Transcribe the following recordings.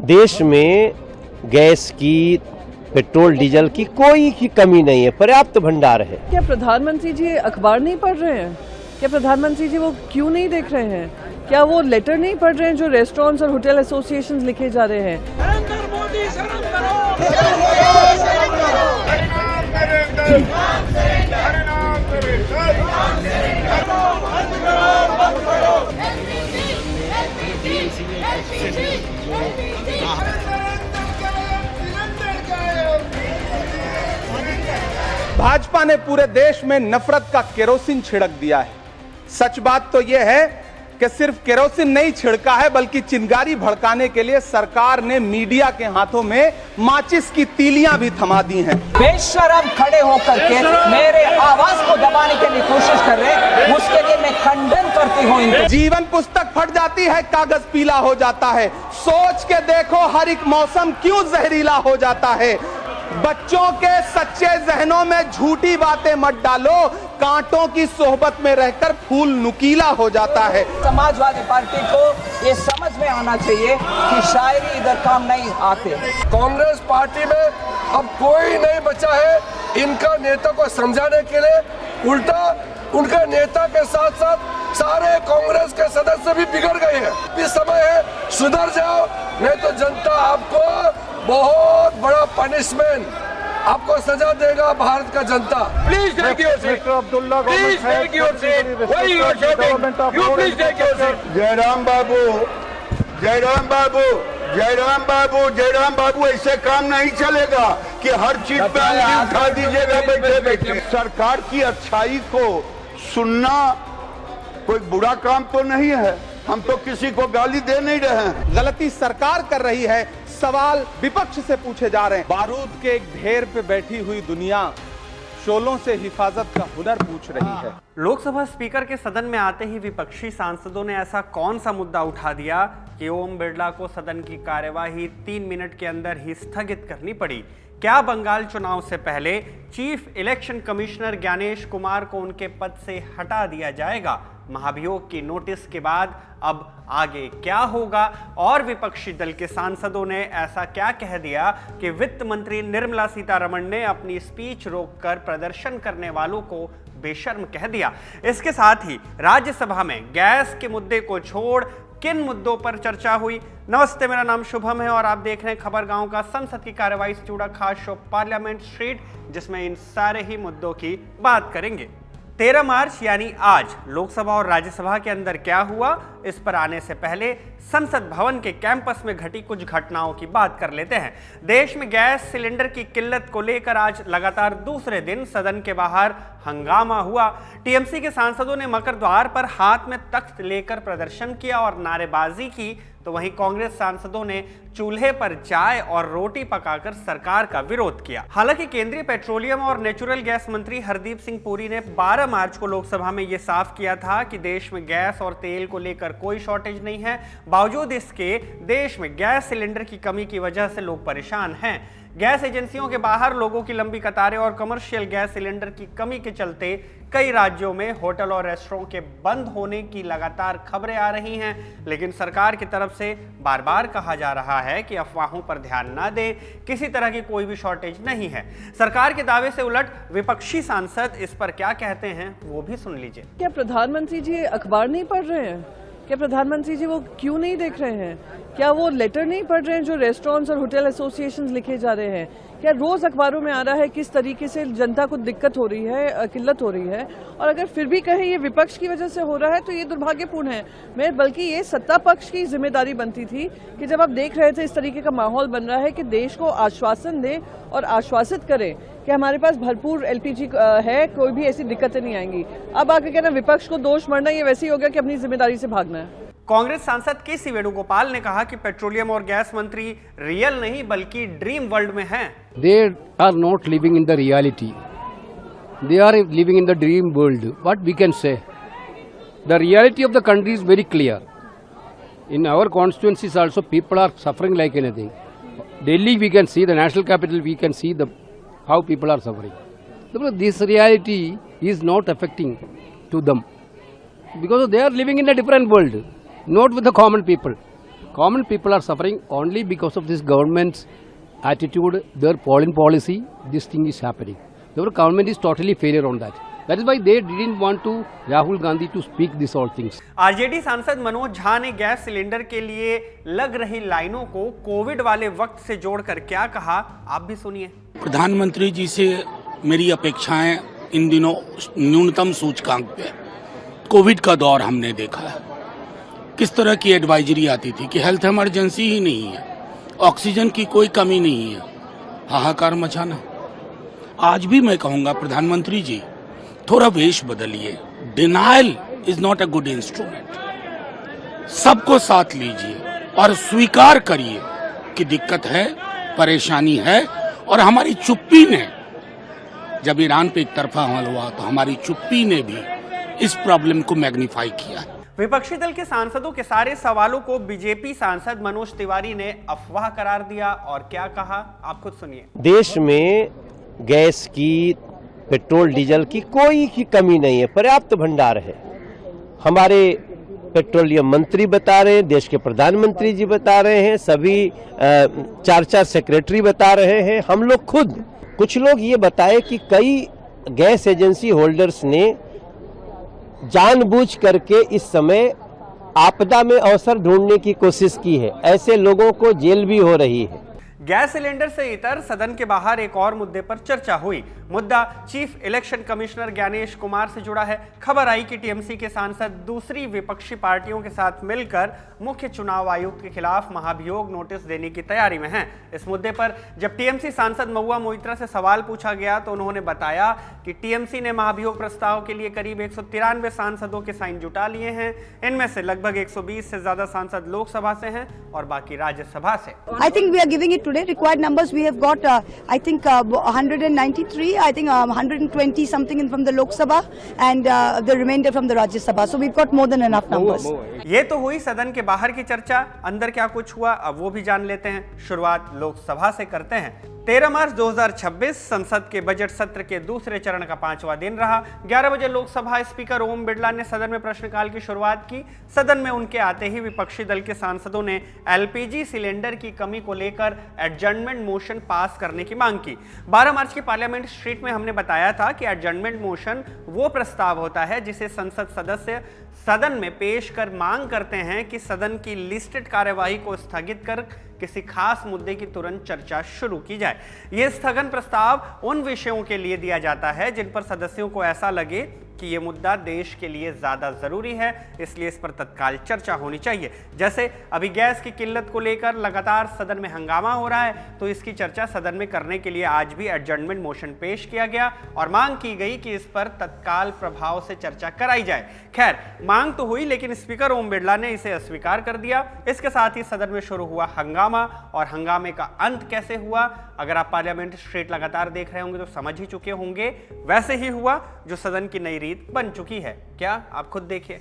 देश में गैस की, पेट्रोल डीजल की कोई की कमी नहीं है, पर्याप्त भंडार है। क्या प्रधानमंत्री जी अखबार नहीं पढ़ रहे हैं? क्या प्रधानमंत्री जी वो क्यों नहीं देख रहे हैं? क्या वो लेटर नहीं पढ़ रहे हैं जो रेस्टोरेंट्स और होटल एसोसिएशंस लिखे जा रहे हैं? नरेंद्र मोदी शर्म करो। भाजपा ने पूरे देश में नफरत का केरोसिन छिड़क दिया है। सच बात तो यह है कि सिर्फ केरोसिन नहीं छिड़का है, बल्कि चिंगारी भड़काने के लिए सरकार ने मीडिया के हाथों में माचिस की तीलियां भी थमा दी हैं। बेशरम खड़े होकर के मेरे आवाज को दबाने के लिए कोशिश कर रहे हैं, उसके लिए मैं खंडन करती हूँ इनको। जीवन पुस्तक फट जाती है, कागज पीला हो जाता है। सोच के देखो हर एक मौसम क्यों जहरीला हो जाता है। बच्चों के सच्चे जहनों में झूठी बातें मत डालो, कांटों की सोहबत में रहकर फूल नुकीला हो जाता है। समाजवादी पार्टी को ये समझ में आना चाहिए कि शायरी इधर काम नहीं आते। कांग्रेस पार्टी में अब कोई नहीं बचा है इनका नेता को समझाने के लिए। उल्टा उनका नेता के साथ साथ सारे कांग्रेस के सदस्य भी बिगड़ गए हैं। इस समय है सुधर जाओ, नहीं तो जनता आपको बहुत बड़ा पनिशमेंट, आपको सजा देगा भारत का जनता। Please take your seat, please take your seat, why you are shouting, you please take your seat. Jairam Babu, Jairam Babu, Jairam Babu, Jairam Babu, ऐसे काम नहीं चलेगा कि हर चीज पे उंगली उठा दीजिएगा बैठे बैठे। सरकार की अच्छाई को सुनना कोई बुरा काम तो नहीं है, हम तो किसी को गाली दे नहीं रहे हैं। गलती सरकार कर रही है, सवाल विपक्ष से पूछे जा रहे हैं। बारूद के एक ढेर पे बैठी हुई दुनिया शोलों से हिफाजत का हुनर पूछ रही है। लोकसभा स्पीकर के सदन में आते ही विपक्षी सांसदों ने ऐसा कौन सा मुद्दा उठा दिया कि ओम बिरला को सदन की कार्यवाही 3 मिनट के अंदर ही स्थगित करनी पड़ी। क्या बंगाल चुनाव से पहले chief election commissioner Gyanesh Kumar को उनके पद से हटा दिया जाएगा? महाभियोग की नोटिस के बाद अब आगे क्या होगा? और विपक्षी दल के सांसदों ने ऐसा क्या कह दिया कि वित्त मंत्री निर्मला सीतारमण ने अपनी स्पीच रोककर प्रदर्शन करने वालों को बेशर्म कह दिया? इसके साथ ही राज्यसभा में गैस के मुद्दे को छोड़ किन मुद्दों पर चर्चा हुई? नमस्ते, मेरा नाम शुभम है और आप देख रहे हैं खबर गांव का संसद की कार्यवाही से जुड़ा खास शो पार्लियामेंट स्ट्रीट, जिसमें इन सारे ही मुद्दों की बात करेंगे। 13 मार्च यानी आज लोकसभा और राज्यसभा के अंदर क्या हुआ, इस पर आने से पहले संसद भवन के कैंपस में घटी कुछ घटनाओं की बात कर लेते हैं। देश में गैस सिलेंडर की किल्लत को लेकर आज लगातार दूसरे दिन सदन के बाहर हंगामा हुआ। टीएमसी के सांसदों ने मकर द्वार पर हाथ में तख्त लेकर प्रदर्शन किया और नारेबाजी की, तो वहीं कांग्रेस सांसदों ने चूल्हे पर चाय और रोटी पकाकर सरकार का विरोध किया। हालांकि केंद्रीय पेट्रोलियम और नेचुरल गैस मंत्री हरदीप सिंह पुरी ने 12 मार्च को लोकसभा में यह साफ किया था कि देश में गैस और तेल को लेकर कोई शॉर्टेज नहीं है। बावजूद इसके देश में गैस सिलेंडर की कमी की वजह से लोग परेशान हैं। गैस एजेंसियों के बाहर लोगों की लंबी कतारें और कमर्शियल गैस सिलेंडर की कमी के चलते कई राज्यों में होटल और रेस्टोरेंट के बंद होने की लगातार खबरें आ रही हैं। लेकिन सरकार की तरफ से बार बार कहा जा रहा है कि अफवाहों पर ध्यान न दें, किसी तरह की कोई भी शॉर्टेज नहीं है। सरकार के दावे से उलट विपक्षी सांसद इस पर क्या कहते हैं वो भी सुन लीजिए। क्या प्रधानमंत्री जी अखबार नहीं पढ़ रहे हैं? क्या प्रधानमंत्री जी वो क्यों नहीं देख रहे हैं? क्या वो लेटर नहीं पढ़ रहे हैं जो रेस्टोरेंट्स और होटल एसोसिएशंस लिखे जा रहे हैं? क्या रोज अखबारों में आ रहा है किस तरीके से जनता को दिक्कत हो रही है, किल्लत हो रही है? और अगर फिर भी कहें ये विपक्ष की वजह से हो रहा है तो ये दुर्भाग्यपूर्ण है। मैं बल्कि ये सत्ता पक्ष की जिम्मेदारी बनती थी कि जब आप देख रहे थे इस तरीके का माहौल बन रहा है कि देश को आश्वासन दे और आश्वासित करें कि हमारे पास भरपूर एलपीजी है, कोई भी ऐसी दिक्कतें नहीं आएंगी। अब आके कहना विपक्ष को दोष मरना, ये वैसे ही हो गया कि अपनी जिम्मेदारी से भागना है। कांग्रेस सांसद के.सी. वेणुगोपाल ने कहा कि पेट्रोलियम और गैस मंत्री रियल नहीं बल्कि ड्रीम वर्ल्ड में हैं। They are not living in the reality. They are living in the dream world. What we can say? The reality of the country is very clear. In our constituencies also people are suffering like anything. Delhi we can see, the national capital we can see how people are suffering. This reality is not affecting to them because they are living in a different world. Not with the common people. Common people are suffering only because of this government's attitude, their foreign policy. This thing is happening. Their government is totally failure on that. That is why they didn't want to Rahul Gandhi to speak these all things. RJD सांसद मनोज झा ने gas cylinder के लिए लग रही लाइनों को Covid वाले वक्त से जोड़कर क्या कहा, आप भी सुनिए। प्रधानमंत्री जी से मेरी अपेक्षाएं इन दिनों न्यूनतम सूचकांक पे। कोविड का दौर हमने देखा है, किस तरह की एडवाइजरी आती थी कि हेल्थ इमरजेंसी ही नहीं है, ऑक्सीजन की कोई कमी नहीं है, हाहाकार मचाना। आज भी मैं कहूंगा प्रधानमंत्री जी थोड़ा वेश बदलिए। Denial is not a good instrument. सबको साथ लीजिए और स्वीकार करिए कि दिक्कत है, परेशानी है, और हमारी चुप्पी ने, जब ईरान पे एक तरफा हमला हुआ तो हमारी चुप्पी ने भी इस प्रॉब्लम को मैग्नीफाई किया। विपक्षी दल के सांसदों के सारे सवालों को बीजेपी सांसद मनोज तिवारी ने अफवाह करार दिया और क्या कहा, आप खुद सुनिए। देश में गैस की, पेट्रोल डीजल की कोई की कमी नहीं है, पर्याप्त भंडार है। हमारे पेट्रोलियम मंत्री बता रहे हैं, देश के प्रधानमंत्री जी बता रहे हैं, सभी 4 सेक्रेटरी बता रहे हैं, हम लोग खुद। कुछ लोग ये बताए कि कई गैस एजेंसी होल्डर्स ने जानबूझ करके इस समय आपदा में अवसर ढूंढने की कोशिश की है, ऐसे लोगों को जेल भी हो रही है। गैस सिलेंडर से इतर सदन के बाहर एक और मुद्दे पर चर्चा हुई। मुद्दा chief election commissioner Gyanesh Kumar से जुड़ा है। खबर आई कि टीएमसी के सांसद दूसरी विपक्षी पार्टियों के साथ मिलकर मुख्य चुनाव आयुक्त के खिलाफ महाभियोग नोटिस देने की तैयारी में हैं। इस मुद्दे पर जब टीएमसी सांसद महुआ मोइत्रा से सवाल पूछा गया तो उन्होंने बताया कि टीएमसी ने महाभियोग प्रस्ताव के लिए करीब 193 सांसदों के साइन जुटा लिए हैं। इनमें से लगभग 120 से ज्यादा सांसद लोकसभा से हैं और बाकी राज्यसभा से। I think we are giving it today. Required numbers we have got. I think 193. I think 120 something from the Lok Sabha and the remainder from the Rajya Sabha. So we've got more than enough numbers. ये तो हुई सदन के बाहर की चर्चा। अंदर क्या कुछ हुआ अब वो भी जान लेते हैं। शुरुआत लोकसभा से करते हैं। 13 मार्च 2026 संसद के बजट सत्र के दूसरे चरण का 5वां दिन रहा। 11 बजे लोकसभा स्पीकर ओम बिरला ने सदन में प्रश्नकाल की शुरुआत की। सदन में उनके आते ही विपक्षी दल के सांसदों ने एलपीजी सिलेंडर की कमी को लेकर एडजर्नमेंट मोशन पास करने की मांग की। 12 मार्च की पार्लियामेंट स्ट्रीट में हमने बताया था कि एडजर्नमेंट मोशन वो प्रस्ताव होता है जिसे संसद सदस्य सदन में पेश कर मांग करते हैं कि सदन की लिस्टेड कार्यवाही को स्थगित कर किसी खास मुद्दे की तुरंत चर्चा शुरू की जाए। यह स्थगन प्रस्ताव उन विषयों के लिए दिया जाता है जिन पर सदस्यों को ऐसा लगे कि यह मुद्दा देश के लिए ज्यादा जरूरी है, इसलिए इस पर तत्काल चर्चा होनी चाहिए। जैसे अभी गैस की किल्लत को लेकर लगातार सदन में हंगामा हो रहा है, तो इसकी चर्चा सदन में करने के लिए आज भी एडजर्नमेंट मोशन पेश किया गया और मांग की गई कि इस पर तत्काल प्रभाव से चर्चा कराई जाए। खैर, मांग तो हुई, लेकिन स्पीकर ओम बिरला ने इसे अस्वीकार कर दिया। इसके साथ ही सदन में शुरू हुआ हंगामा, और हंगामे का अंत कैसे हुआ, अगर आप पार्लियामेंट स्ट्रीट लगातार देख रहे होंगे तो समझ ही चुके होंगे। वैसे ही हुआ जो सदन की नई रीत बन चुकी है। क्या, आप खुद देखिए।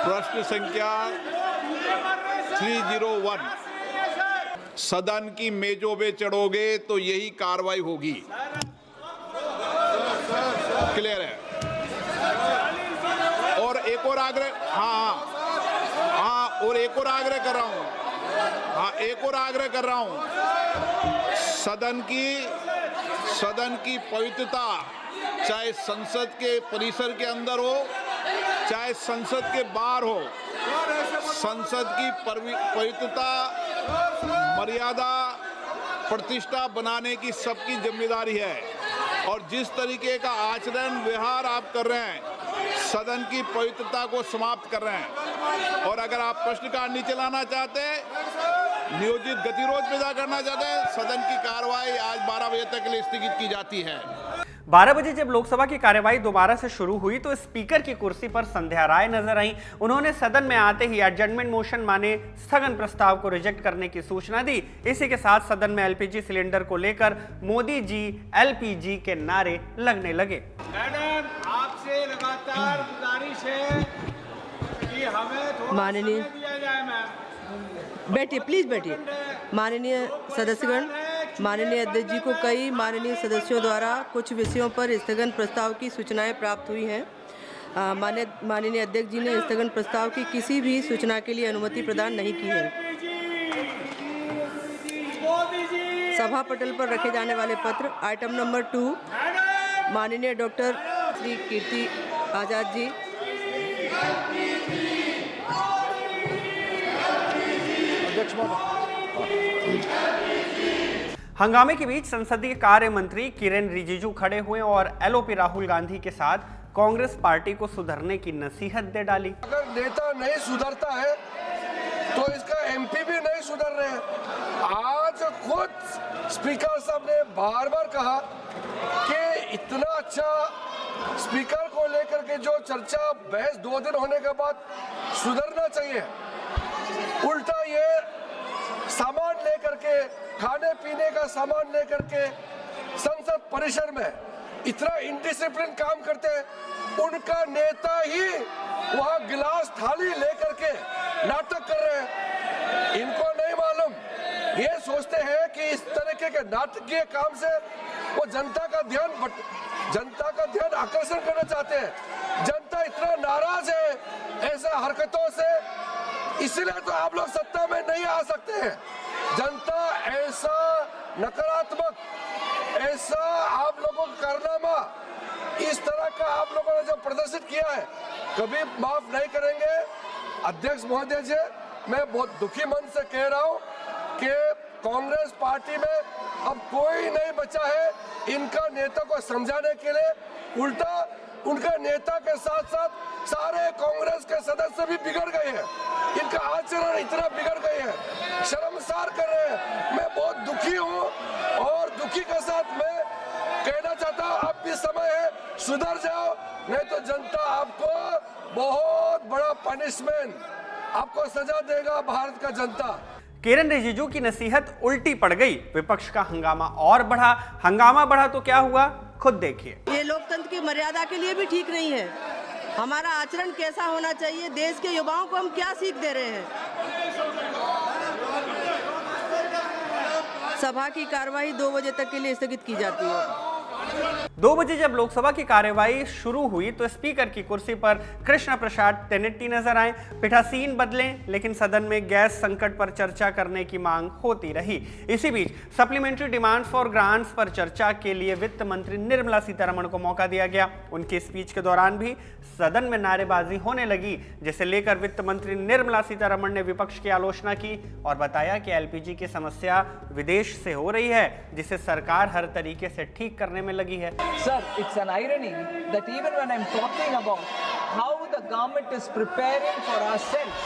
प्रश्न संख्या 301, सदन की मेजों पे चढ़ोगे तो यही कार्रवाई होगी। क्लियर है? और एक और आग्रह, हाँ, और एक और आग्रह कर रहा हूं, एक और आग्रह कर रहा हूं, सदन की पवित्रता चाहे संसद के परिसर के अंदर हो चाहे संसद के बाहर हो, संसद की पवित्रता, मर्यादा, प्रतिष्ठा बनाने की सबकी जिम्मेदारी है। और जिस तरीके का आचरण व्यवहार आप कर रहे हैं, सदन की पवित्रता को समाप्त कर रहे हैं। और अगर आप प्रश्नकाल नहीं चलाना चाहते, नियोजित गतिरोध पैदा करना चाहते हैं, सदन की कार्रवाई आज 12 बजे तक के लिए स्थगित की जाती है। 12 बजे जब लोकसभा की कार्यवाही दोबारा से शुरू हुई तो स्पीकर की कुर्सी पर संध्या राय नजर आई। उन्होंने सदन में आते ही एडजर्नमेंट मोशन माने स्थगन प्रस्ताव को रिजेक्ट करने की सूचना दी। इसी के साथ सदन में एलपीजी सिलेंडर को लेकर मोदी जी एलपीजी के नारे लगने लगे। मैडम, आपसे लगातार गुजारिश है कि हमें थोड़ा समय दिया जाए। मैम, बैठिए, प्लीज बैठिए। माननीय सदस्यगण, माननीय अध्यक्ष जी को कई माननीय सदस्यों द्वारा कुछ विषयों पर स्थगन प्रस्ताव की सूचनाएं प्राप्त हुई हैं। माननीय अध्यक्ष जी ने स्थगन प्रस्ताव की किसी भी सूचना के लिए अनुमति प्रदान नहीं की है। सभा पटल पर रखे जाने वाले पत्र आइटम नंबर 2 माननीय डॉक्टर श्री कीर्ति आजाद जी। हंगामे के बीच संसदीय कार्य मंत्री किरेन रिजिजू खड़े हुए और एलओपी राहुल गांधी के साथ कांग्रेस पार्टी को सुधरने की नसीहत दे डाली। अगर नेता नहीं सुधरता है तो इसका एमपी भी नहीं सुधर रहे हैं। आज खुद स्पीकर साहब ने बार बार कहा कि इतना अच्छा स्पीकर को लेकर के जो चर्चा बहस 2 दिन होने के बाद सुधरना चाहिए, उल्टा ये सामान लेकर के, खाने पीने का सामान लेकर के संसद परिसर में इतना इनडिसिप्लिन काम करते हैं। उनका नेता ही वहां गिलास थाली लेकर के नाटक कर रहे हैं। इनको नहीं मालूम, ये सोचते हैं कि इस तरीके के नाटकीय काम से वो जनता का ध्यान आकर्षण करना चाहते हैं। जनता इतना नाराज है ऐसे हरकतों से, इसलिए तो आप लोग सत्ता में नहीं आ सकते हैं। जनता ऐसा नकारात्मक, ऐसा आप लोगों का कारनामा, इस तरह का आप लोगों ने जो प्रदर्शित किया है, कभी माफ नहीं करेंगे। अध्यक्ष महोदय जी, मैं बहुत दुखी मन से कह रहा हूं कि कांग्रेस पार्टी में अब कोई नहीं बचा है इनका नेता को समझाने के लिए। उल्टा उनका नेता के साथ साथ सारे कांग्रेस के सदस्य भी बिगड़ गए हैं। इनका आचरण इतना बिगड़ गए हैं, शर्मसार कर रहे हैं। मैं बहुत दुखी हूँ और दुखी के साथ मैं कहना चाहता हूँ, अब भी समय है, सुधर जाओ, नहीं तो जनता आपको बहुत बड़ा पनिशमेंट, आपको सजा देगा भारत का जनता। किरेन रिजिजू की नसीहत उल्टी पड़ गई, विपक्ष का हंगामा और बढ़ा। हंगामा बढ़ा तो क्या हुआ, खुद देखिए। ये लोकतंत्र की मर्यादा के लिए भी ठीक नहीं है। हमारा आचरण कैसा होना चाहिए, देश के युवाओं को हम क्या सीख दे रहे हैं। सभा की कार्यवाही 2 बजे तक के लिए स्थगित की जाती है। 2 बजे जब लोकसभा की कार्यवाही शुरू हुई तो स्पीकर की कुर्सी पर कृष्ण प्रसाद तेनेट्टी नजर आए। पीठासीन बदले, लेकिन सदन में गैस संकट पर चर्चा करने की मांग होती रही। इसी बीच सप्लीमेंट्री डिमांड्स फॉर ग्रांट्स पर चर्चा के लिए वित्त मंत्री निर्मला सीतारमण को मौका दिया गया। उनकी स्पीच के दौरान भी सदन में नारेबाजी होने लगी, जिसे लेकर वित्त मंत्री निर्मला सीतारमण ने विपक्ष की आलोचना की और बताया कि एलपीजी की समस्या विदेश से हो रही है, जिसे सरकार हर तरीके से ठीक करने में लगी है। Sir, it's an irony that even when I'm talking about how the government is preparing for ourselves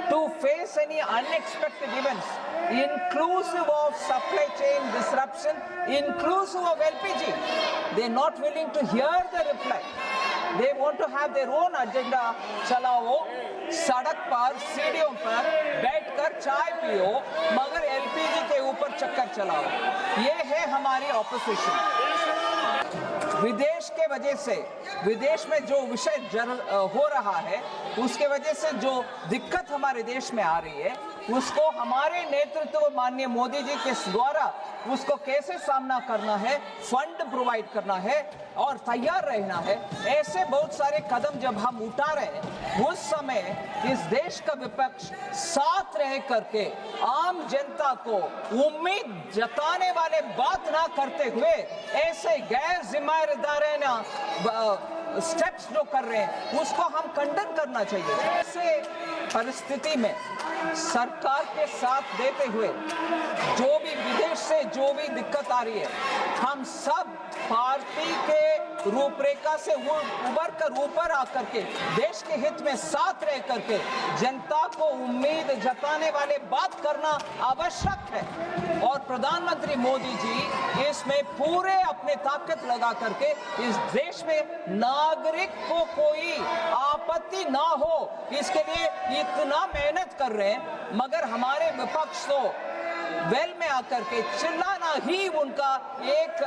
to face any unexpected events, inclusive of supply chain disruption, inclusive of LPG, they're not willing to hear the reply. They want to have their own agenda. चलाओ, सड़क पर, सीढ़ियों पर बैठकर चाय पियो, मगर LPG के ऊपर चक्कर चलाओ। ये है हमारी ऑपोजिशन। विदेश के वजह से, विदेश में जो विषय हो रहा है, उसके वजह से जो दिक्कत हमारे देश में आ रही है, उसको हमारे नेतृत्व माननीय मोदी जी के द्वारा उसको कैसे सामना करना है, फंड प्रोवाइड करना है और तैयार रहना है। ऐसे बहुत सारे कदम जब हम उठा रहे हैं, उस समय इस देश का विपक्ष साथ रह करके आम जनता को उम्मीद जताने वाले बात ना करते हुए ऐसे गैर जिम्मेदाराना स्टेप्स जो कर रहे हैं, उसको हम खंडन करना चाहिए। ऐसे परिस्थिति में सरकार के साथ देते हुए जो भी विदेश से जो भी दिक्कत आ रही है, हम सब पार्टी के रूपरेखा से उबर कर ऊपर आकर के देश के हित में साथ रह करके जनता को उम्मीद जताने वाले बात करना आवश्यक है। और प्रधानमंत्री मोदी जी इसमें पूरे अपने ताकत लगा करके इस देश में नागरिक को कोई आपत्ति ना हो, इसके लिए इतना मेहनत कर रहे हैं, मगर हमारे विपक्ष तो वेल में आकर के चिल्लाना ही उनका एक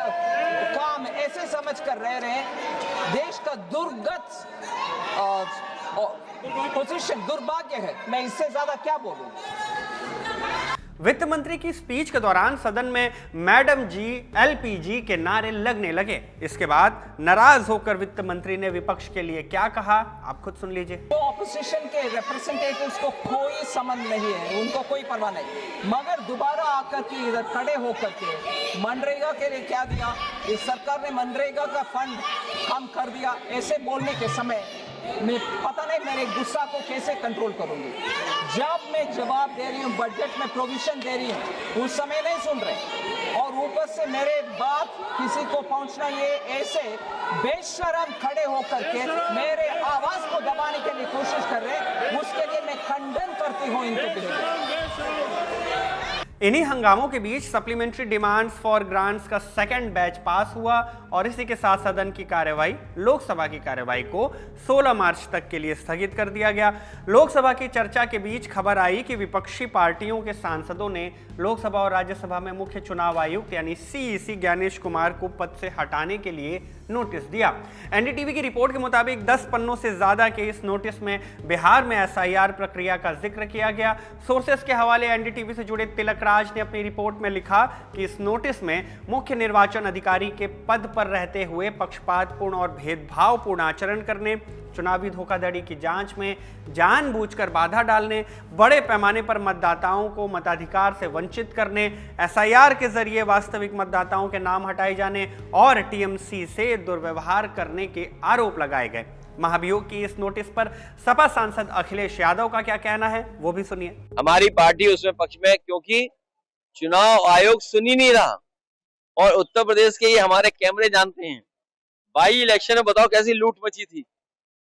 काम ऐसे समझ कर रह रहे हैं। देश का दुर्गत पोजीशन दुर्भाग्य है, मैं इससे ज्यादा क्या बोलूं। वित्त मंत्री की स्पीच के दौरान सदन में मैडम जी एलपीजी के नारे लगने लगे। इसके बाद नाराज होकर वित्त मंत्री ने विपक्ष के लिए क्या कहा, आप खुद सुन लीजिए। तो ऑपोजिशन के रिप्रेजेंटेटिव्स को कोई संबंध नहीं है, उनको कोई परवाह नहीं, मगर दोबारा आकर के इधर खड़े होकर के मनरेगा के लिए क्या दिया, इस सरकार ने मनरेगा का फंड कम कर दिया, ऐसे बोलने के समय मैं पता नहीं मेरे गुस्सा को कैसे कंट्रोल करूंगी। जब मैं जवाब दे रही हूँ, बजट में प्रोविजन दे रही हूँ, उस समय नहीं सुन रहे और ऊपर से मेरे बात किसी को पहुंचना, ये ऐसे बेशरम खड़े होकर के मेरे आवाज को दबाने के लिए कोशिश कर रहे, उसके लिए मैं खंडन करती हूँ इनको। इन्हीं हंगामों के बीच सप्लीमेंट्री डिमांड्स फॉर ग्रांट्स का सेकंड बैच पास हुआ और इसी के साथ सदन की कार्यवाही, लोकसभा की कार्यवाही को 16 मार्च तक के लिए स्थगित कर दिया गया। लोकसभा की चर्चा के बीच खबर आई कि विपक्षी पार्टियों के सांसदों ने लोकसभा और राज्यसभा में मुख्य चुनाव आयुक्त यानी सीईसी ज्ञानेश कुमार को पद से हटाने के लिए नोटिस दिया। एनडीटीवी की रिपोर्ट के मुताबिक 10 पन्नों से ज्यादा के इस नोटिस में बिहार में एसआईआर प्रक्रिया का जिक्र किया गया। सोर्सेस के हवाले एनडीटीवी से जुड़े तिलक राज ने अपनी रिपोर्ट में लिखा कि इस नोटिस में मुख्य निर्वाचन अधिकारी के पद पर रहते हुए पक्षपातपूर्ण और भेदभावपूर्ण आचरण करने, चुनावी धोखाधड़ी की जांच में जानबूझकर बाधा डालने, बड़े पैमाने पर मतदाताओं को मताधिकार से वंचित करने, एसआईआर के जरिए वास्तविक मतदाताओं के नाम हटाए जाने और टीएमसी से दुर्व्यवहार करने के आरोप लगाए गए। महाभियोग की इस नोटिस पर सपा सांसद अखिलेश यादव का क्या कहना है, वो भी सुनिए। हमारी पार्टी उसमें पक्ष में, क्योंकि चुनाव आयोग सुन ही नहीं रहा और उत्तर प्रदेश के ये हमारे कैमरे जानते हैं। बाई इलेक्शन में बताओ कैसी लूट मची थी,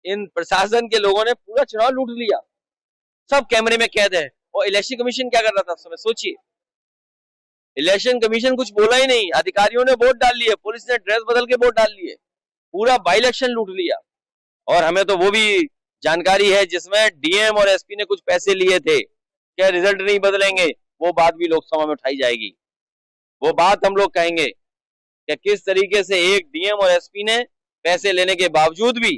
इन प्रशासन के लोगों ने पूरा चुनाव लूट लिया, सब कैमरे में कैद है। और इलेक्शन कमीशन क्या कर रहा था उस समय, सोचिए। इलेक्शन कमीशन कुछ बोला ही नहीं, अधिकारियों ने वोट डाल लिए, पुलिस ने ड्रेस बदल के वोट डाल लिए, पूरा बाई इलेक्शन लूट लिया। और हमें तो वो भी जानकारी है जिसमें डीएम और एसपी ने कुछ पैसे लिए थे, क्या रिजल्ट नहीं बदलेंगे, वो बात भी लोकसभा में उठाई जाएगी। वो बात हम लोग कहेंगे कि किस तरीके से एक डीएम और एसपी ने पैसे लेने के बावजूद भी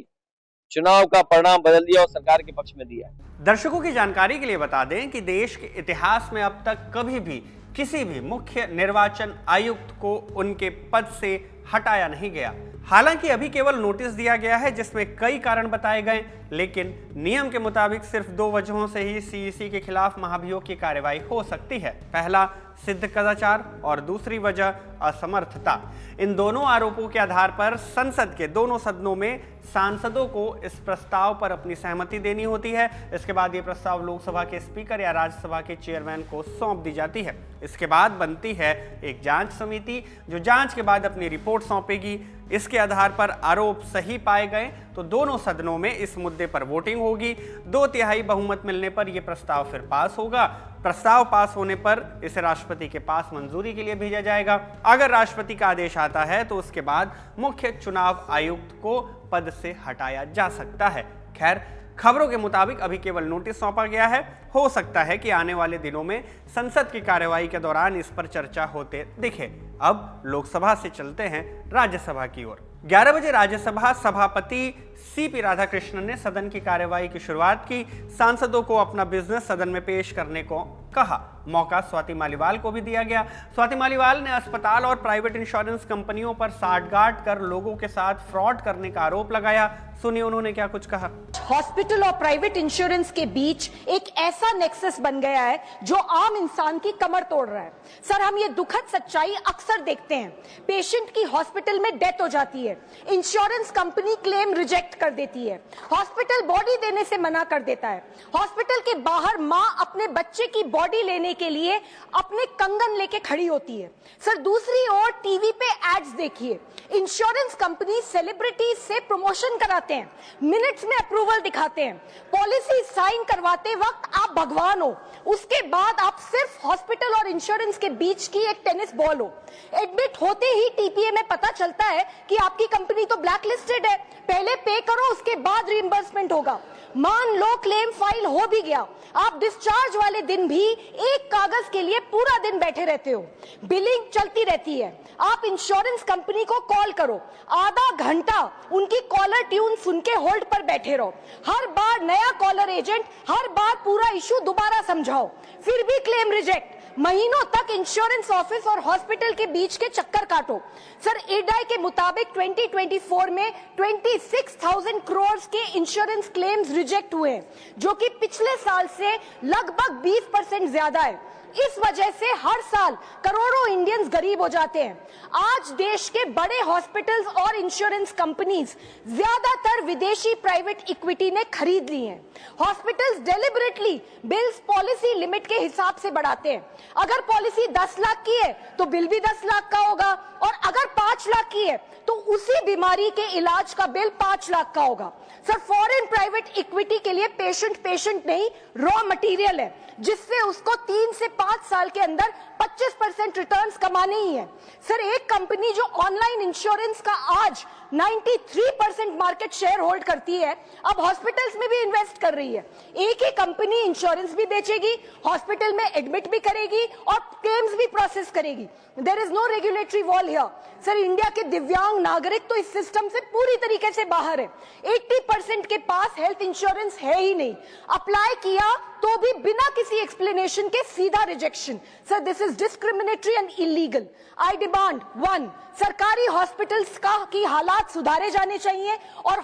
चुनाव का परिणाम बदल दिया और सरकार के पक्ष में दिया। दर्शकों की जानकारी के लिए बता दें कि देश के इतिहास में अब तक कभी भी किसी भी मुख्य निर्वाचन आयुक्त को उनके पद से हटाया नहीं गया। हालांकि अभी केवल नोटिस दिया गया है जिसमें कई कारण बताए गए, लेकिन नियम के मुताबिक सिर्फ 2 वजहों से ही सीईसी के खिलाफ महाभियोग की कार्रवाई हो सकती है। पहला सिद्ध कदाचार और दूसरी वजह असमर्थता। इन दोनों आरोपों के आधार पर संसद के दोनों सदनों में सांसदों को इस प्रस्ताव पर अपनी सहमति देनी होती है। इसके बाद ये प्रस्ताव लोकसभा के स्पीकर या राज्यसभा के चेयरमैन को सौंप दी जाती है। इसके बाद बनती है एक जांच समिति जो जांच के बाद अपनी रिपोर्ट सौंपेगी। इसके आधार पर आरोप सही पाए गए तो दोनों सदनों में इस मुद्दे पर वोटिंग होगी। 2/3 बहुमत मिलने पर यह प्रस्ताव फिर पास होगा। प्रस्ताव पास होने पर इसे राष्ट्रपति के पास मंजूरी के लिए भेजा जाएगा। अगर राष्ट्रपति का आदेश आता है तो उसके बाद मुख्य चुनाव आयुक्त को पद से हटाया जा सकता है। खैर, खबरों के मुताबिक अभी केवल नोटिस सौंपा गया है। हो सकता है कि आने वाले दिनों में संसद की कार्यवाही के दौरान इस पर चर्चा होते दिखे। अब लोकसभा से चलते हैं राज्यसभा की ओर। 11 बजे राज्यसभा सभापति सीपी राधाकृष्णन ने सदन की कार्यवाही की शुरुआत की। सांसदों को अपना बिजनेस सदन में पेश करने को कहा। मौका स्वाति मालीवाल को भी दिया गया। स्वाति मालीवाल ने अस्पताल और प्राइवेट इंश्योरेंस कंपनियों पर साठगांठ कर लोगों के साथ फ्रॉड करने का आरोप लगाया। सुनिए उन्होंने क्या कुछ कहा। हॉस्पिटल और प्राइवेट इंश्योरेंस के बीच एक ऐसा नेक्सस बन गया है जो आम इंसान की कमर तोड़ रहा है। सर, हम ये दुखद सच्चाई अक्सर देखते हैं। पेशेंट की हॉस्पिटल में डेथ हो जाती है, इंश्योरेंस कंपनी क्लेम रिजेक्ट कर देती है, हॉस्पिटल बॉडी देने से मना कर देता है, हॉस्पिटल के बाहर मां अपने बच्चे की बॉडी लेने के लिए अपने कंगन लेके खड़ी होती है। सर, दूसरी ओर टीवी पे एड्स देखिए, इंश्योरेंस कंपनी सेलिब्रिटीज से प्रमोशन कराते हैं, मिनट्स में अप्रूवल दिखाते हैं, पॉलिसी साइन करवाते वक्त आप भगवान हो, उसके बाद आप सिर्फ हॉस्पिटल और इंश्योरेंस के बीच की एक टेनिस बॉल हो। एडमिट होते ही टीपीए में पता चलता है कि आपकी कंपनी तो ब्लैक लिस्टेड है, पहले पे करो उसके बाद रिइंबर्समेंट होगा। मान लो क्लेम फाइल हो भी गया, आप डिस्चार्ज वाले दिन भी एक कागज के लिए पूरा दिन बैठे रहते हो, बिलिंग चलती रहती है। आप इंश्योरेंस कंपनी को कॉल करो, आधा घंटा उनकी कॉलर ट्यून सुन के होल्ड पर बैठे रहो, हर बार नया कॉलर एजेंट, हर बार पूरा इशू दोबारा समझाओ, फिर भी क्लेम रिजेक्ट। महीनों तक इंश्योरेंस ऑफिस और हॉस्पिटल के बीच के चक्कर काटो। सर, IRDAI के मुताबिक 2024 में 26,000 करोड़ के इंश्योरेंस क्लेम्स रिजेक्ट हुए हैं, जो कि पिछले साल से लगभग 20% ज्यादा है। इस वजह से हर साल करोड़ों इंडियंस गरीब हो जाते हैं। आज देश के बड़े हॉस्पिटल्स और इंश्योरेंस कंपनीज ज्यादातर विदेशी प्राइवेट इक्विटी ने खरीद ली हैं। Hospitals deliberately bills policy limit के हिसाब से बढ़ाते हैं। अगर पॉलिसी 10 लाख की है तो बिल भी 10 लाख का होगा, और अगर 5 लाख की है तो उसी बीमारी के इलाज का बिल 5 लाख का होगा। सर, फॉरेन प्राइवेट इक्विटी के लिए पेशेंट नहीं, रॉ मटेरियल है, जिससे उसको 3 से 5 साल के अंदर 25% रिटर्न्स कमाने ही है। सर, एक कंपनी जो ऑनलाइन इंश्योरेंस का आज 93% मार्केट शेयर होल्ड करती है, अब हॉस्पिटल्स में भी इन्वेस्ट कर रही है। एक ही कंपनी इंश्योरेंस भी बेचेगी, हॉस्पिटल में एडमिट भी करेगी और क्लेम्स भी प्रोसेस करेगी। There is no regulatory wall here. Sir, India के दिव्यांग नागरिक तो इस सिस्टम से पूरी तरीके से बाहर है। 80% के पास हेल्थ इंश्योरेंस है ही नहीं। अप्लाई किया तो भी बिना किसी एक्सप्लेनेशन के सीधा rejection. Sir, this is discriminatory and illegal. I demand 1, सरकारी हॉस्पिटल्स की हालात सुधारे जाने चाहिए और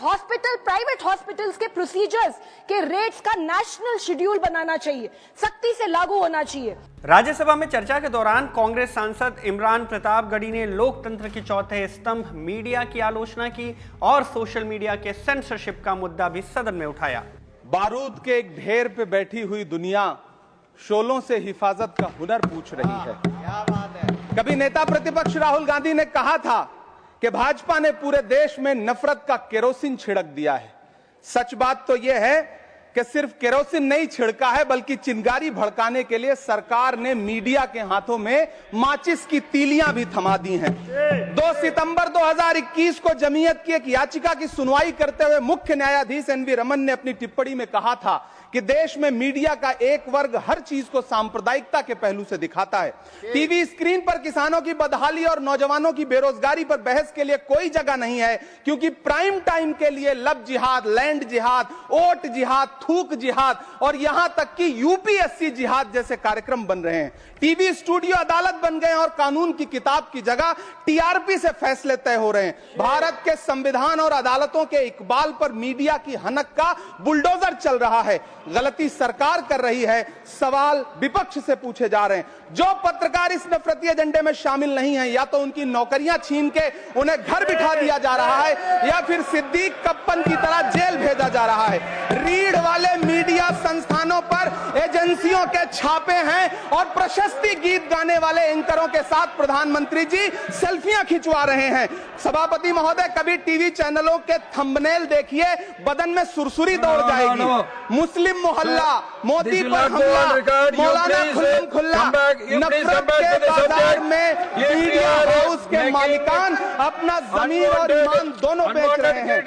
प्राइवेट हॉस्पिटल्स के प्रोसीजर्स के रेट्स का नेशनल शेड्यूल बनाना चाहिए, सख्ती से लागू होना चाहिए। राज्यसभा में चर्चा के दौरान कांग्रेस सांसद इमरान प्रतापगढ़ी ने लोकतंत्र के चौथे स्तंभ मीडिया की आलोचना की और सोशल मीडिया के सेंसरशिप का मुद्दा भी सदन में उठाया। बारूद के एक ढेर पे बैठी हुई दुनिया शोलों से हिफाजत का हुनर पूछ रही है। क्या बात है। कभी नेता प्रतिपक्ष राहुल गांधी ने कहा था कि भाजपा ने पूरे देश में नफरत का केरोसिन छिड़क दिया है। सच बात तो यह है कि सिर्फ केरोसिन नहीं छिड़का है, बल्कि चिंगारी भड़काने के लिए सरकार ने मीडिया के हाथों में माचिस की तीलियां भी थमा दी हैं। 2 सितंबर 2021 को जमीयत की एक याचिका की सुनवाई करते हुए मुख्य न्यायाधीश NV रमन ने अपनी टिप्पणी में कहा था कि देश में मीडिया का एक वर्ग हर चीज को सांप्रदायिकता के पहलू से दिखाता है। टीवी स्क्रीन पर किसानों की बदहाली और नौजवानों की बेरोजगारी पर बहस के लिए कोई जगह नहीं है, क्योंकि प्राइम टाइम के लिए लव जिहाद, लैंड जिहाद, ओट जिहाद, थूक जिहाद और यहां तक कि UPSC जिहाद जैसे कार्यक्रम बन रहे हैं। टीवी स्टूडियो अदालत बन गए और कानून की किताब की जगह TRP से फैसले तय हो रहे हैं। भारत के संविधान और अदालतों के इकबाल पर मीडिया की हनक का बुलडोजर चल रहा है। गलती सरकार कर रही है, सवाल विपक्ष से पूछे जा रहे हैं। जो पत्रकार इस नफरती एजेंडे में शामिल नहीं है, या तो उनकी नौकरियां छीन के उन्हें घर बिठा दिया जा रहा है या फिर सिद्दीक कप्पन की तरह जेल भेजा जा रहा है। रीढ़ वाले मीडिया संस्थानों पर एजेंसियों के छापे हैं और प्रशस्ति गीत गाने वाले एंकरों के साथ प्रधानमंत्री जी सेल्फियां खिंचवा रहे हैं। सभापति महोदय, कभी टीवी चैनलों के थंबनेल देखिए, बदन में सुरसुरी दौड़ जाएगी। मुस्लिम मोहल्ला, मोदी पर हमला, मौलाना खुल्लम खुल्ला, नफरत के बाजार में मीडिया हाउस के मालिकान अपना जमीन और ईमान दोनों बेच रहे हैं।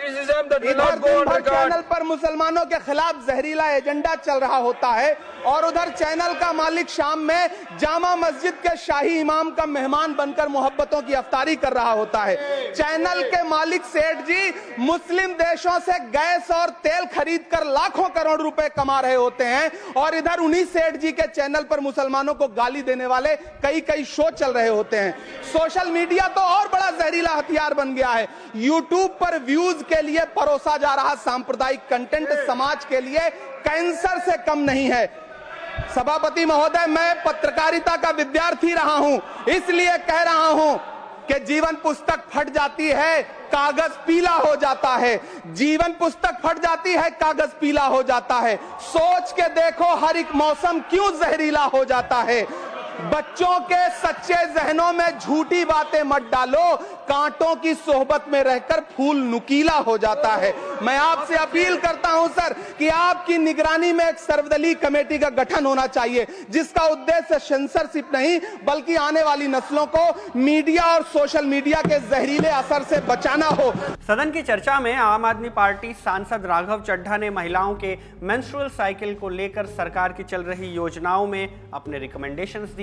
इधर दिन भर चैनल पर मुसलमानों के खिलाफ जहरीला एजेंडा चल रहा होता है और उधर चैनल का मालिक शाम में जामा मस्जिद के शाही इमाम का मेहमान बनकर मोहब्बतों की अफ्तारी कर रहा होता है। चैनल के मालिक सेठ जी मुस्लिम देशों से गैस और तेल खरीद कर लाखों करोड़ रुपए कमा रहे होते हैं और इधर उन्हीं सेठ जी के चैनल पर मुसलमानों को गाली देने वाले कई शो चल रहे होते हैं। सोशल मीडिया तो और बड़ा जहरीला हथियार बन गया है। यूट्यूब पर व्यूज के लिए परोसा जा रहा सांप्रदायिक कंटेंट समाज के लिए कैंसर से कम नहीं है। सभापति महोदय, मैं पत्रकारिता का विद्यार्थी रहा हूं, इसलिए कह रहा हूं कि जीवन पुस्तक फट जाती है, कागज पीला हो जाता है। जीवन पुस्तक फट जाती है, कागज पीला हो जाता है। सोच के देखो हर एक मौसम क्यों जहरीला हो जाता है। बच्चों के सच्चे जहनों में झूठी बातें मत डालो, कांटों की सोहबत में रहकर फूल नुकीला हो जाता है। मैं आपसे अपील करता हूं सर कि आपकी निगरानी में एक सर्वदलीय कमेटी का गठन होना चाहिए, जिसका उद्देश्य सेंसरशिप नहीं बल्कि आने वाली नस्लों को मीडिया और सोशल मीडिया के जहरीले असर से बचाना हो। सदन की चर्चा में आम आदमी पार्टी सांसद राघव चड्ढा ने महिलाओं के मेंस्ट्रुअल साइकिल को लेकर सरकार की चल रही योजनाओं में अपने रिकमेंडेशंस दिए।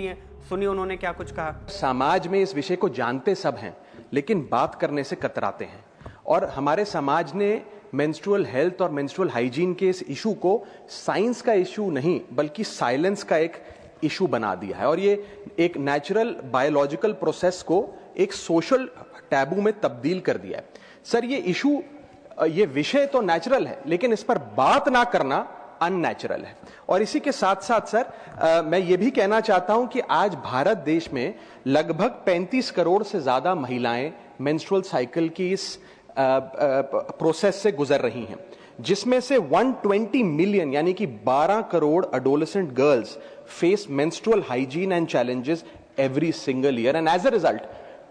सुनिए उन्होंने क्या कुछ कहा। समाज में इस विषय को जानते सब हैं, लेकिन बात करने से कतराते हैं और हमारे समाज ने मेंस्ट्रुअल हेल्थ और मेंस्ट्रुअल हाइजीन के इस इशू को साइंस का इशू नहीं बल्कि साइलेंस का एक इशू बना दिया है और ये एक नेचुरल बायोलॉजिकल प्रोसेस को एक सोशल टैबू में तब्दील कर दिया है। सर ये इशू, ये विषय तो नेचुरल है लेकिन इस पर बात ना करना अननेचुरल है। और इसी के साथ साथ सर मैं ये भी कहना चाहता हूं कि आज भारत देश में लगभग 35 करोड़ से ज्यादा महिलाएं मेंस्ट्रुअल साइकिल की इस प्रोसेस से गुजर रही हैं, जिसमें से 120 मिलियन यानी कि 12 crore adolescent girls face menstrual hygiene and challenges every single year and as a result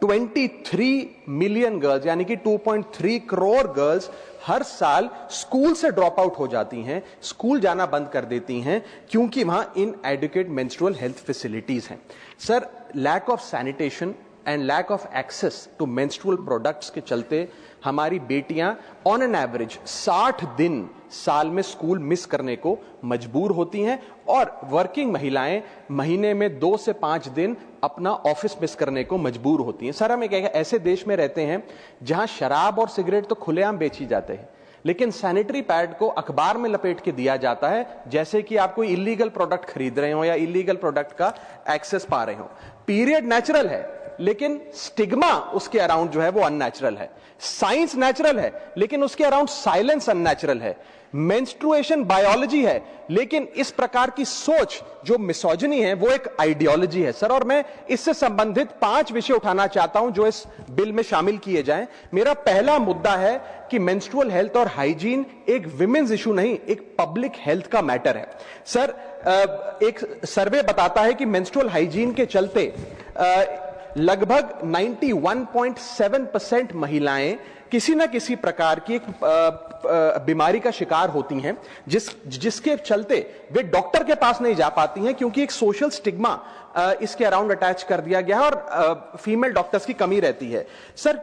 23 million girls यानी कि 2.3 करोड़ गर्ल्स हर साल स्कूल से ड्रॉप आउट हो जाती हैं, स्कूल जाना बंद कर देती हैं क्योंकि वहां इनएडिक्वेट मेंस्ट्रुअल हेल्थ फैसिलिटीज हैं। Sir lack of sanitation and lack of access to menstrual products के चलते हमारी बेटियां ऑन एन एवरेज 60 दिन साल में स्कूल मिस करने को मजबूर होती हैं और वर्किंग महिलाएं महीने में 2 से 5 दिन अपना ऑफिस मिस करने को मजबूर होती हैं। सर हम एक ऐसे देश में रहते हैं जहां शराब और सिगरेट तो खुलेआम बेची जाते हैं, लेकिन सैनिटरी पैड को अखबार में लपेट के दिया जाता है जैसे कि आप कोई इलीगल प्रोडक्ट खरीद रहे हो या इलीगल प्रोडक्ट का एक्सेस पा रहे हो। पीरियड नेचुरल है लेकिन स्टिग्मा उसके अराउंड जो है वो अननेचुरल है। साइंस नेचुरल है लेकिन उसके अराउंड साइलेंस अननेचुरल है। मेंस्ट्रुएशन बायोलॉजी है लेकिन इस प्रकार की सोच जो मिसोजिनी है वो एक आइडियोलॉजी है। सर और मैं इससे संबंधित 5 विषय उठाना चाहता हूं जो इस बिल में शामिल किए जाएं। मेरा पहला मुद्दा है कि मेंस्ट्रुअल हेल्थ और हाइजीन एक विमेन्स इशू नहीं, एक पब्लिक हेल्थ का मैटर है। सर एक सर्वे बताता है कि मेंस्ट्रुअल हाइजीन के चलते लगभग 91.7% महिलाएं किसी न किसी प्रकार की एक बीमारी का शिकार होती हैं जिसके चलते वे डॉक्टर के पास नहीं जा पाती हैं क्योंकि एक सोशल स्टिग्मा इसके अराउंड अटैच कर दिया गया है और फीमेल डॉक्टर्स की कमी रहती है। सर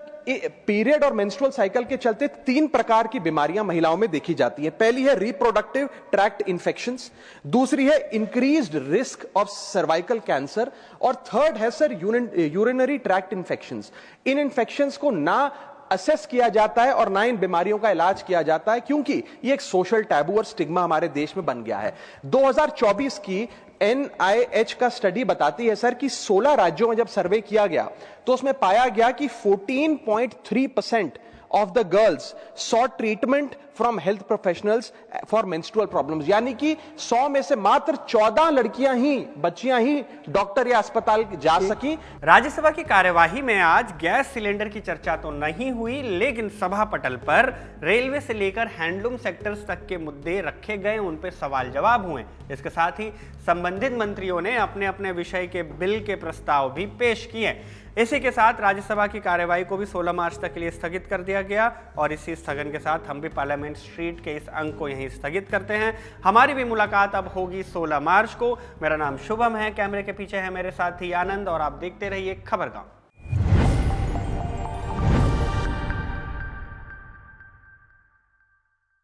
पीरियड और मेंस्ट्रुअल साइकिल के चलते 3 प्रकार की बीमारियां महिलाओं में देखी जाती है। पहली है रिप्रोडक्टिव ट्रैक्ट इंफेक्शंस, दूसरी है increased risk of cervical cancer और थर्ड है सर यूरिनरी ट्रैक्ट इंफेक्शंस। इन इंफेक्शंस को ना असेस किया जाता है और ना इन बीमारियों का इलाज किया जाता है क्योंकि ये एक सोशल टैबू और स्टिग्मा हमारे देश में बन गया है। 2024 की NIH का स्टडी बताती है सर कि 16 राज्यों में जब सर्वे किया गया तो उसमें पाया गया कि 14.3% of the girls sought treatment from health professionals for menstrual problems, यानी कि 100 में से मात्र 14 लड़कियां ही, बच्चियां ही डॉक्टर या अस्पताल जा सकी। राज्यसभा की कार्यवाही में आज गैस सिलेंडर की चर्चा तो नहीं हुई, लेकिन सभा पटल पर रेलवे से लेकर हैंडलूम सेक्टर्स तक के मुद्दे रखे गए, उन पर सवाल जवाब हुए। इसके साथ ही संबंधित मंत्रियों ने अपने अपने विषय के बिल के प्रस्ताव भी पेश किए। इसी के साथ राज्यसभा की कार्यवाही को भी 16 मार्च तक के लिए स्थगित कर दिया गया और इसी स्थगन के साथ हम भी पार्लियामेंट स्ट्रीट के इस अंक को यहीं स्थगित करते हैं। हमारी भी मुलाकात अब होगी 16 मार्च को। मेरा नाम शुभम है, कैमरे के पीछे है मेरे साथी आनंद और आप देखते रहिए खबरगांव।